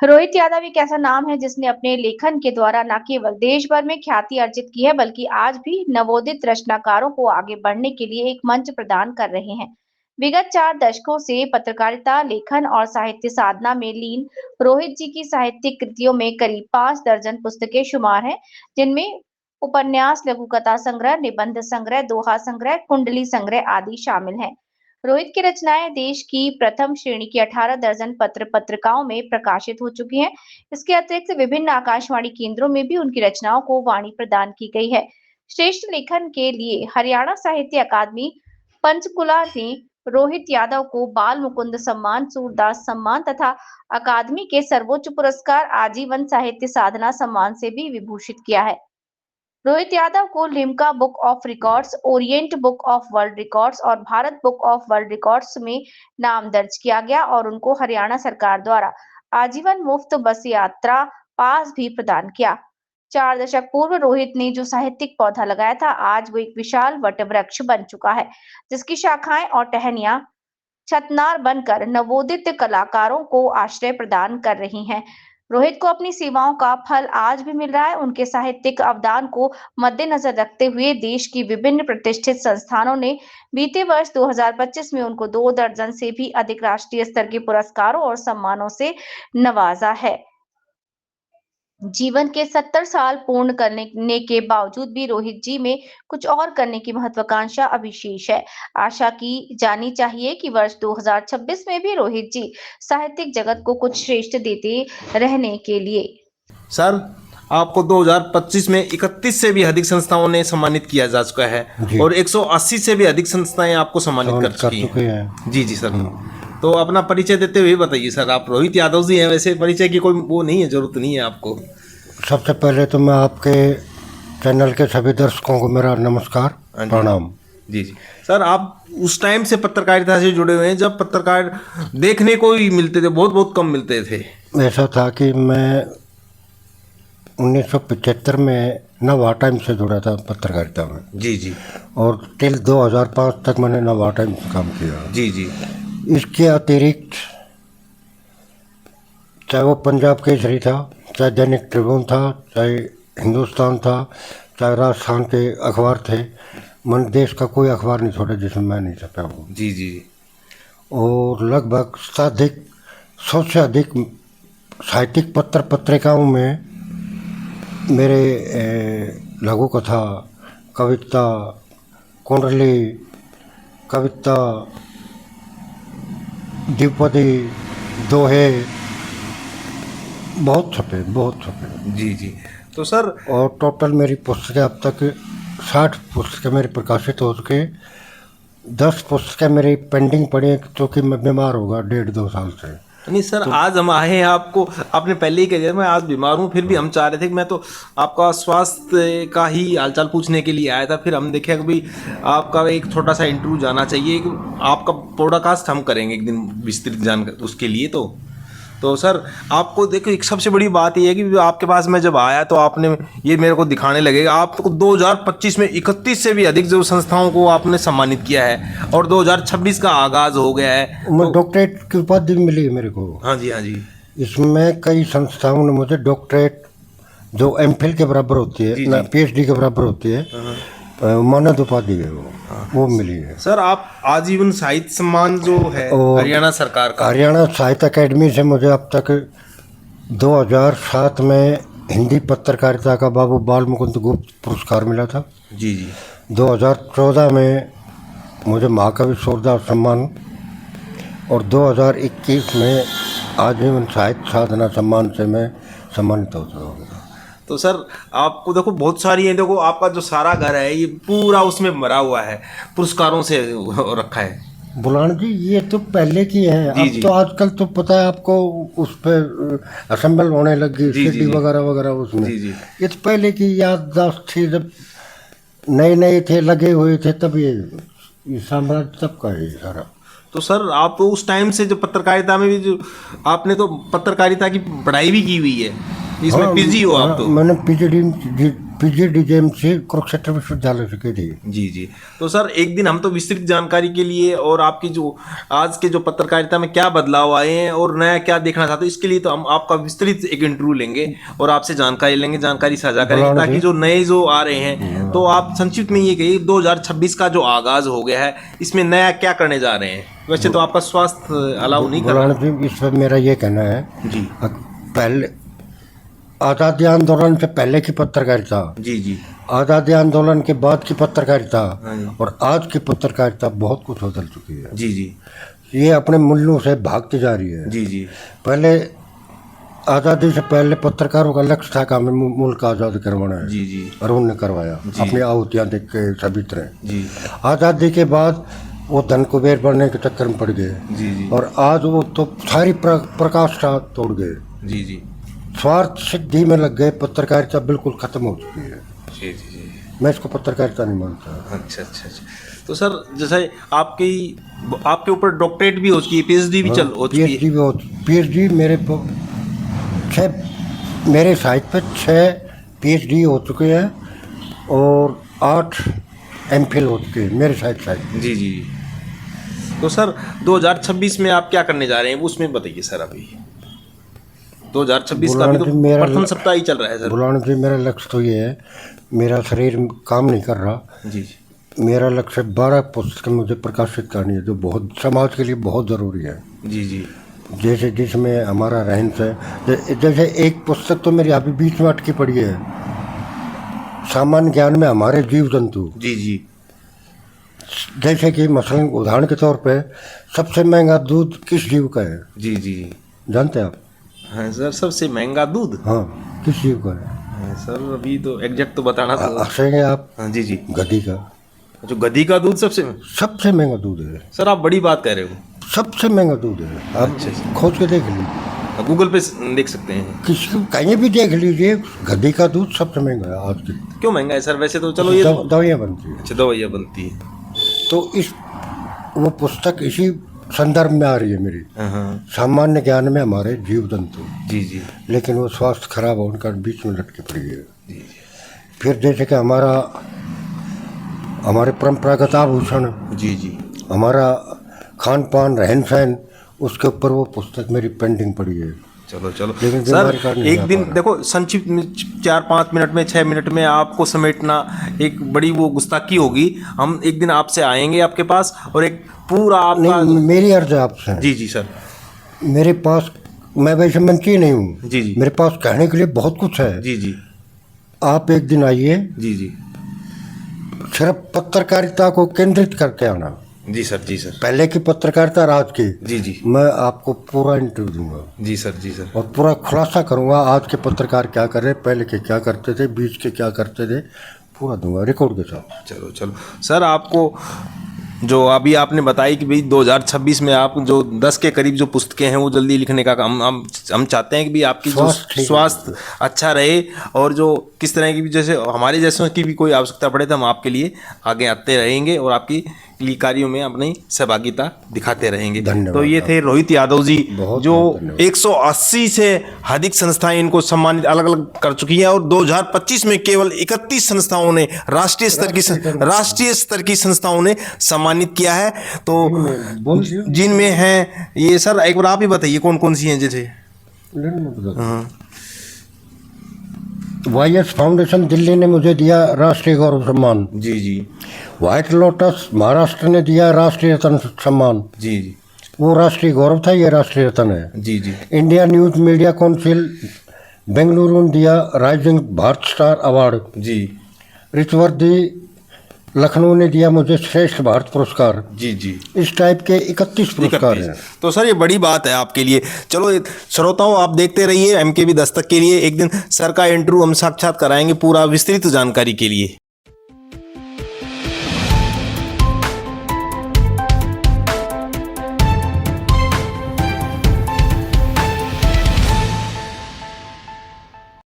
रोहित यादव एक ऐसा नाम है जिसने अपने लेखन के द्वारा न केवल देश भर में ख्याति अर्जित की है, बल्कि आज भी नवोदित रचनाकारों को आगे बढ़ने के लिए एक मंच प्रदान कर रहे हैं। विगत 4 दशकों से पत्रकारिता, लेखन और साहित्य साधना में लीन रोहित जी की साहित्यिक कृतियों में करीब 5 दर्जन पुस्तकें शुमार हैं, जिनमें उपन्यास, लघु कथा संग्रह, निबंध संग्रह, दोहा संग्रह, कुंडली संग्रह आदि शामिल हैं। रोहित की रचनाएं देश की प्रथम श्रेणी की 18 दर्जन पत्र पत्रिकाओं में प्रकाशित हो चुकी हैं। इसके अतिरिक्त विभिन्न आकाशवाणी केंद्रों में भी उनकी रचनाओं को वाणी प्रदान की गई है। श्रेष्ठ लेखन के लिए हरियाणा साहित्य अकादमी पंचकुला ने रोहित यादव को बाल मुकुंद सम्मान, सूरदास सम्मान तथा अकादमी के सर्वोच्च पुरस्कार आजीवन साहित्य साधना सम्मान से भी विभूषित किया है। रोहित यादव को Limca book of records, Orient book of world records और Bharat book of world records में नाम दर्ज किया गया और उनको हरियाणा सरकार द्वारा आजीवन मुफ्त बस यात्रा पास भी प्रदान किया। 4 दशक पूर्व रोहित ने जो साहित्यिक पौधा लगाया था, आज वो एक विशाल वट वृक्ष बन चुका है, जिसकी शाखाएं और टहनियां छतनार बनकर नवोदित कलाकारों को आश्रय प्रदान कर रही हैं। रोहित को अपनी सेवाओं का फल आज भी मिल रहा है। उनके साहित्यिक अवदान को मद्देनजर रखते हुए देश की विभिन्न प्रतिष्ठित संस्थानों ने बीते वर्ष 2025 में उनको 2 दर्जन से भी अधिक राष्ट्रीय स्तर के पुरस्कारों और सम्मानों से नवाजा है। जीवन के 70 साल पूर्ण करने के बावजूद भी रोहित जी में कुछ और करने की महत्वाकांक्षा अभी शेष है। आशा की जानी चाहिए कि वर्ष 2026 में भी रोहित जी साहित्यिक जगत को कुछ श्रेष्ठ देते रहने के लिए। सर, आपको 2025 में 31 से भी अधिक संस्थाओं ने सम्मानित किया जा चुका है और 180 से भी अधिक संस्थाएं आपको सम्मानित कर चुकी हैं। जी जी सर। तो अपना परिचय देते हुए बताइए सर, आप रोहित यादव जी हैं, वैसे परिचय की कोई वो नहीं है, जरूरत नहीं है आपको। सबसे पहले तो मैं आपके चैनल के सभी दर्शकों को मेरा नमस्कार, प्रणाम। जी जी सर, आप उस टाइम से पत्रकारिता से जुड़े हुए हैं जब पत्रकार देखने को ही मिलते थे, बहुत बहुत कम मिलते थे। ऐसा था कि मैं 1975 में नवा टाइम से जुड़ा था पत्रकारिता में। जी जी। और टिल 2005 तक मैंने नवा टाइम से काम किया। जी जी। इसके अतिरिक्त चाहे वो पंजाब केसरी था, चाहे दैनिक ट्रिब्यून था, चाहे हिंदुस्तान था, चाहे राजस्थान के अखबार थे, मन देश का कोई अखबार नहीं छोड़ा जिसमें मैं नहीं छपा हूँ। जी जी। और लगभग 100 से अधिक साहित्यिक पत्र पत्रिकाओं में मेरे लघु कथा, कविता, कुंडली, कविता, द्विपदी, दोहे बहुत छपे। जी जी। तो सर, और टोटल मेरी पुस्तकें अब तक 60 पुस्तकें मेरी प्रकाशित हो चुके। 10 पुस्तकें मेरी पेंडिंग पड़ी हैं क्योंकि मैं बीमार होगा 1.5-2 साल से। नहीं सर, तो आज हम आए हैं आपको, आपने पहले ही कह दिया मैं आज बीमार हूँ, फिर भी हम चाह रहे थे कि मैं तो आपका स्वास्थ्य का ही हालचाल पूछने के लिए आया था। फिर हम देखे कि भाई आपका एक छोटा सा इंटरव्यू जाना चाहिए, आपका पॉडकास्ट हम करेंगे एक दिन विस्तृत जानकर उसके लिए। तो सर, आपको देखो एक सबसे बड़ी बात यह है कि आपके पास मैं जब आया तो आपने ये मेरे को दिखाने लगेगा, आपको 2025 में 31 से भी अधिक जो संस्थाओं को आपने सम्मानित किया है और 2026 का आगाज हो गया है। मैं डॉक्टरेट की उपाधि मिली है मेरे को। हाँ जी, हाँ जी। इसमें कई संस्थाओं ने मुझे डॉक्टरेट जो एमफिल के बराबर होती है ना, पीएचडी के बराबर होती है, मानद उपाधि है वो मिली है। सर, आप आजीवन साहित्य सम्मान जो है हरियाणा सरकार का, हरियाणा साहित्य अकेडमी से मुझे अब तक 2007 में हिंदी पत्रकारिता का बाबू बाल मुकुंद गुप्त पुरस्कार मिला था। जी जी। 2014 में मुझे महाकवि सूरदास सम्मान और 2021 में आजीवन साहित्य साधना सम्मान से मैं सम्मानित हो चुका हूँ। तो सर, आपको देखो बहुत सारी है, देखो आपका जो सारा घर है ये पूरा उसमें भरा हुआ है, पुरस्कारों से रखा है। बुलान जी, ये तो पहले की है। अब तो आजकल तो पता है आपको, उस पर असेंबल होने लगी सीडी वगैरह वगैरह उसमें। ये तो पहले की याददाश्त थी, जब नए थे, लगे हुए थे, तब ये साम्राज्य तब का है सारा। तो सर, आप तो उस टाइम से जो पत्रकारिता में भी जो आपने तो पत्रकारिता की पढ़ाई भी की हुई है, इसमें पीजी हो आप तो। मैंने पीएचडी PGDJMC कुरुक्षेत्र विश्वविद्यालय से की थी। जी जी। तो सर एक दिन हम तो विस्तृत जानकारी के लिए और आपकी जो आज के जो पत्रकारिता में क्या बदलाव आए हैं और नया क्या देखना चाहते हैं, इसके लिए तो हम आपका विस्तृत एक इंटरव्यू लेंगे और आपसे जानकारी लेंगे, जानकारी साझा करेंगे, ताकि जो नए जो आ रहे हैं, तो आप संक्षिप्त में ये कहिए 2026 का जो आगाज हो गया है, इसमें नया क्या करने जा रहे हैं? वैसे तो आपका स्वास्थ्य अलाउ नहीं कर रहा है। इस पर मेरा ये कहना है जी, पहले आज़ादी आंदोलन से पहले की पत्रकारिता, जी जी, आज़ादी आंदोलन के बाद की पत्रकारिता हाँ जी, और आज की पत्रकारिता बहुत कुछ बदल चुकी है। जी जी, ये अपने मूल्यों से भागती जा रही है। जी जी, पहले आज़ादी से पहले पत्रकारों का लक्ष्य था कि हमें मुल्क आज़ाद करवाना है। जी जी, और उन्होंने करवाया, अपनी आहुतियाँ देख के सभी तरह। जी, आज़ादी के बाद वो धन कुबेर बनने के चक्कर में पड़ गए। जी जी, और आज वो तो सारी प्रकाष्ठा तोड़ गए, जी जी, स्वार्थ सिद्धि में लग गए। पत्रकारिता बिल्कुल खत्म हो चुकी है। जी जी जी। मैं इसको पत्रकारिता नहीं मानता। अच्छा अच्छा अच्छा। तो सर जैसे आपके ऊपर डॉक्टरेट भी हो चुकी है, PhD भी हो चुकी है। PhD मेरे साइट पे 6 PhD हो चुके हैं और 8 MPhil हो चुके हैं मेरे साइट। जी जी। तो सर 2026 में आप क्या करने जा रहे हैं, उसमें बताइए सर। अभी 2026 का भी तो प्रथम सप्ताह ही चल रहा है सर। बुलाने से मेरा लक्ष्य तो ये है, मेरा शरीर काम नहीं कर रहा। जी जी। मेरा लक्ष्य 12 पुस्तकें मुझे प्रकाशित करनी है, जो बहुत समाज के लिए बहुत ज़रूरी है। जी जी। जैसे जिसमें हमारा रहन सहन, जैसे एक पुस्तक तो मेरी अभी बीच में अटकी पड़ी है, सामान्य ज्ञान में हमारे जीव जंतु। जी जी। जैसे कि मसलन उदाहरण के तौर पे सबसे महंगा दूध किस जीव का है? जी जी। जानते हैं आप? हाँ सर, सबसे महंगा दूध। हाँ, किस जीव का है? हाँ सर, अभी तो एग्जैक्ट तो बताना तो हंसेंगे आप। हाँ जी जी। गधी का। जो गधी का दूध सबसे महंगा दूध है सर। आप बड़ी बात कह रहे हो। सबसे महंगा दूध है। आप खोज के देख लीजिए, गूगल पे देख सकते हैं, किसी कहीं भी देख लीजिए, गधी का दूध सबसे महंगा है आज के। क्यों महंगा है सर? वैसे तो चलो ये दवाइयाँ बनती है। अच्छा, दवाइयाँ बनती है। तो वो पुस्तक इसी संदर्भ में आ रही है मेरी। सामान्य ज्ञान में हमारे जीव जंतु। जी जी। लेकिन वो स्वास्थ्य खराब होने का बीच में लटके पड़ी है। जी जी। फिर जैसे कि हमारे परंपरागत आभूषण, जी जी, हमारा खान पान रहन सहन, उसके ऊपर वो पुस्तक मेरी पेंडिंग पड़ी है। चलो चलो सर, एक दिन देखो संक्षिप्त में 4-5 मिनट में 6 मिनट में आपको समेटना एक बड़ी वो गुस्ताखी होगी। हम एक दिन आपसे आएंगे आपके पास और एक पूरा आपका मेरी अर्ज है आपसे। जी जी सर। मेरे पास, मैं वैसे मंत्री नहीं हूँ। जी जी। मेरे पास कहने के लिए बहुत कुछ है। जी जी। आप एक दिन आइए। जी जी। सिर्फ पत्रकारिता को केंद्रित करके आना। जी सर। जी सर। पहले की पत्रकारिता राज की। जी जी। मैं आपको पूरा इंटरव्यू दूंगा। जी सर। जी सर। और पूरा खुलासा करूंगा, आज के पत्रकार क्या कर रहे, पहले के क्या करते थे, बीच के क्या करते थे, पूरा दूंगा रिकॉर्ड के साथ। चलो चलो सर, आपको जो अभी आपने बताई कि भाई 2026 में आप जो 10 के करीब जो पुस्तकें हैं वो जल्दी लिखने का काम हम चाहते हैं कि भी आपकी जो स्वास्थ्य अच्छा रहे और जो किस तरह की भी जैसे हमारे जैसों की भी कोई आवश्यकता पड़े तो हम आपके लिए आगे आते रहेंगे और आपकी कार्यों में अपनी सहभागिता दिखाते रहेंगे। तो ये थे रोहित यादव जी, जो 180 से अधिक संस्थाएं इनको सम्मानित अलग अलग कर चुकी हैं और 2025 में केवल 31 संस्थाओं ने राष्ट्रीय स्तर की संस्थाओं ने सम्मानित किया है। तो जिनमें हैं ये सर, एक बार आप ही बताइए कौन कौन सी हैं? जैसे YS फाउंडेशन दिल्ली ने मुझे दिया राष्ट्रीय गौरव सम्मान। जी जी। व्हाइट लोटस महाराष्ट्र ने दिया राष्ट्रीय रत्न सम्मान। जी जी। वो राष्ट्रीय गौरव था, ये राष्ट्रीय रत्न है। जी जी। India news media council Bengaluru ने दिया राइजिंग भारत स्टार अवार्ड। जी। रिचवर्दी लखनऊ ने दिया मुझे श्रेष्ठ भारत पुरस्कार। जी जी। इस टाइप के 31 पुरस्कार हैं। तो सर ये बड़ी बात है आपके लिए। चलो श्रोताओं, आप देखते रहिए MKB दस्तक के लिए। एक दिन सर का इंटरव्यू हम साक्षात कराएंगे पूरा विस्तृत जानकारी के लिए।